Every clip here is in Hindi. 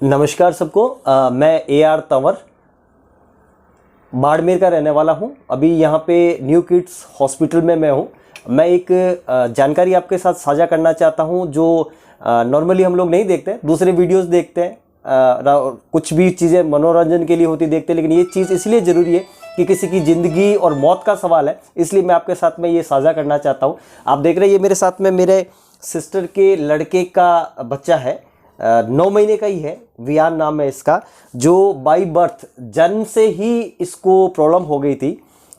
नमस्कार सबको। मैं AR तंवर बाड़मेर का रहने वाला हूं। अभी यहां पे न्यू किड्स हॉस्पिटल में मैं हूं। मैं एक जानकारी आपके साथ साझा करना चाहता हूं जो नॉर्मली हम लोग नहीं देखते, दूसरे वीडियोस देखते हैं। कुछ भी चीज़ें मनोरंजन के लिए होती देखते हैं, लेकिन ये चीज़ इसलिए ज़रूरी है कि किसी की ज़िंदगी और मौत का सवाल है, इसलिए मैं आपके साथ में ये साझा करना चाहता हूँ। आप देख रहे हैं ये मेरे साथ में मेरे सिस्टर के लड़के का बच्चा है, 9 महीने का ही है, वियान नाम है इसका, जो बाई बर्थ जन्म से ही इसको प्रॉब्लम हो गई थी।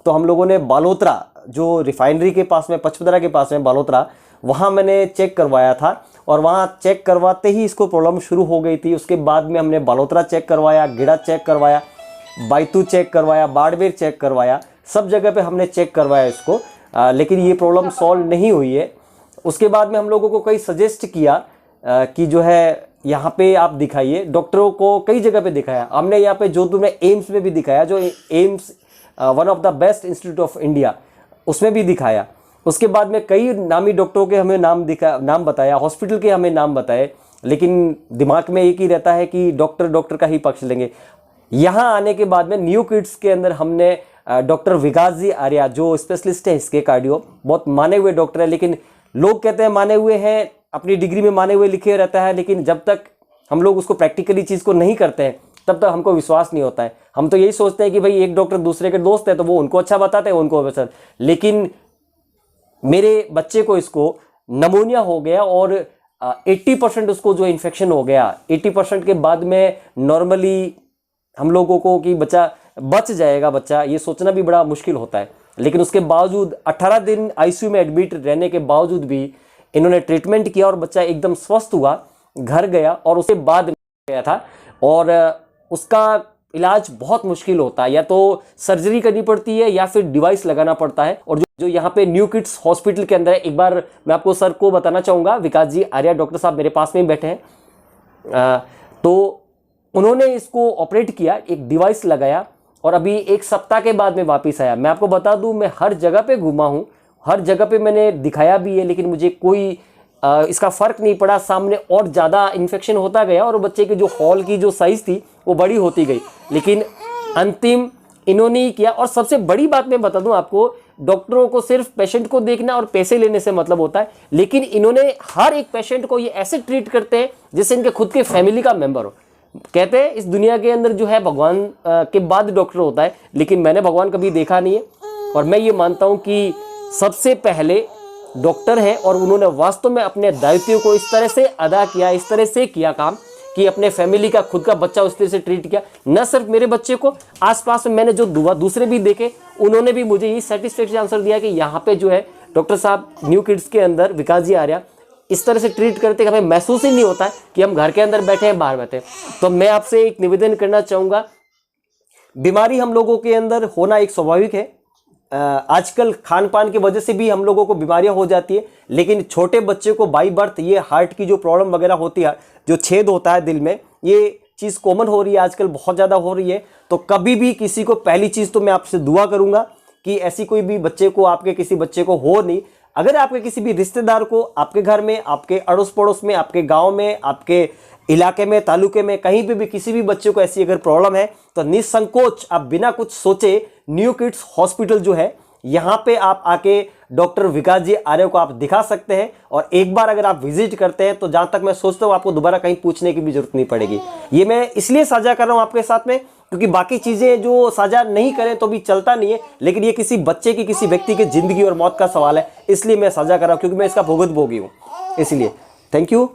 तो हम लोगों ने बालोतरा, जो रिफाइनरी के पास में, पचपदरा के पास में बालोतरा, वहाँ मैंने चेक करवाया था और वहाँ चेक करवाते ही इसको प्रॉब्लम शुरू हो गई थी। उसके बाद में हमने बालोतरा चेक करवाया, गिड़ा चेक करवाया, बैतूल चेक करवाया, बाड़मेर चेक करवाया, सब जगह पे हमने चेक करवाया इसको, लेकिन ये प्रॉब्लम सॉल्व नहीं हुई है। उसके बाद में हम लोगों को कई सजेस्ट किया कि जो है यहाँ पे आप दिखाइए, डॉक्टरों को कई जगह पे दिखाया। हमने यहाँ पे जोधपुर में एम्स में भी दिखाया, जो AIIMS one of the best institute of India, उसमें भी दिखाया। उसके बाद में कई नामी डॉक्टरों के हमें नाम बताया, हॉस्पिटल के हमें नाम बताए, लेकिन दिमाग में एक ही रहता है कि डॉक्टर का ही पक्ष लेंगे। यहाँ आने के बाद में न्यू किड्स के अंदर हमने डॉक्टर विकास जी आर्या, जो स्पेशलिस्ट है इसके कार्डियो, बहुत माने हुए डॉक्टर है। लेकिन लोग कहते हैं माने हुए हैं, अपनी डिग्री में माने हुए लिखे रहता है, लेकिन जब तक हम लोग उसको प्रैक्टिकली चीज़ को नहीं करते हैं तब तक हमको विश्वास नहीं होता है। हम तो यही सोचते हैं कि भाई एक डॉक्टर दूसरे के दोस्त है तो वो उनको अच्छा बताते हैं, उनको पसंद। लेकिन मेरे बच्चे को इसको नमोनिया हो गया और 80% उसको जो इन्फेक्शन हो गया। 80% के बाद में नॉर्मली हम लोगों को कि बच्चा बच जाएगा, बच्चा ये सोचना भी बड़ा मुश्किल होता है। लेकिन उसके बावजूद 18 दिन ICU में एडमिट रहने के बावजूद भी इन्होंने ट्रीटमेंट किया और बच्चा एकदम स्वस्थ हुआ, घर गया और उसके बाद गया था। और उसका इलाज बहुत मुश्किल होता है, या तो सर्जरी करनी पड़ती है या फिर डिवाइस लगाना पड़ता है। और जो यहाँ पे न्यू किड्स हॉस्पिटल के अंदर है, एक बार मैं आपको सर को बताना चाहूँगा, विकास जी आर्या डॉक्टर साहब मेरे पास में ही बैठे हैं। तो उन्होंने इसको ऑपरेट किया, एक डिवाइस लगाया और अभी 1 सप्ताह के बाद में वापस आया। मैं आपको बता दूं, मैं हर जगह पे घूमा हूं, हर जगह पे मैंने दिखाया भी है, लेकिन मुझे कोई इसका फर्क नहीं पड़ा। सामने और ज़्यादा इन्फेक्शन होता गया और बच्चे की जो हॉल की जो साइज़ थी वो बड़ी होती गई, लेकिन अंतिम इन्होंने ही किया। और सबसे बड़ी बात मैं बता दूं आपको, डॉक्टरों को सिर्फ पेशेंट को देखना और पैसे लेने से मतलब होता है, लेकिन इन्होंने हर एक पेशेंट को ये ऐसे ट्रीट करते हैं जैसे इनके खुद के फैमिली का मेंबर हो। कहते हैं इस दुनिया के अंदर जो है भगवान के बाद डॉक्टर होता है, लेकिन मैंने भगवान कभी देखा नहीं है। और मैं ये मानता हूँ कि सबसे पहले डॉक्टर है और उन्होंने वास्तव में अपने दायित्व को इस तरह से अदा किया, इस तरह से किया काम कि अपने फैमिली का, खुद का बच्चा उस तरह से ट्रीट किया। न सिर्फ मेरे बच्चे को, आसपास में मैंने जो दूसरे भी देखे, उन्होंने भी मुझे ये सेटिस्फेक्शन आंसर दिया कि यहाँ पे जो है डॉक्टर साहब न्यू किड्स के अंदर विकास जी आर्या इस तरह से ट्रीट करते कि हमें महसूस ही नहीं होता है कि हम घर के अंदर बैठे हैं, बाहर बैठे हैं। तो मैं आपसे एक निवेदन करना चाहूँगा, बीमारी हम लोगों के अंदर होना एक स्वाभाविक है। आजकल खान पान की वजह से भी हम लोगों को बीमारियां हो जाती है, लेकिन छोटे बच्चे को बाई बर्थ ये हार्ट की जो प्रॉब्लम वगैरह होती है, जो छेद होता है दिल में, ये चीज़ कॉमन हो रही है आजकल, बहुत ज़्यादा हो रही है। तो कभी भी किसी को, पहली चीज़ तो मैं आपसे दुआ करूँगा कि ऐसी कोई भी बच्चे को, आपके किसी बच्चे को हो नहीं। अगर आपके किसी भी रिश्तेदार को, आपके घर में, आपके अड़ोस पड़ोस में, आपके गांव में, आपके इलाके में, तालुके में, कहीं पे भी किसी भी बच्चे को ऐसी अगर प्रॉब्लम है तो निसंकोच आप बिना कुछ सोचे न्यू किड्स हॉस्पिटल जो है, यहाँ पे आप आके डॉक्टर विकास जी आर्य को आप दिखा सकते हैं। और एक बार अगर आप विजिट करते हैं तो जहाँ तक मैं सोचता हूँ आपको दोबारा कहीं पूछने की भी जरूरत नहीं पड़ेगी। ये मैं इसलिए साझा कर रहा हूँ आपके साथ में क्योंकि बाकी चीज़ें जो साझा नहीं करें तो भी चलता नहीं है, लेकिन ये किसी बच्चे की, किसी व्यक्ति की ज़िंदगी और मौत का सवाल है, इसलिए मैं साझा कर रहा हूँ, क्योंकि मैं इसका भुगत भोगी हूँ। इसलिए थैंक यू।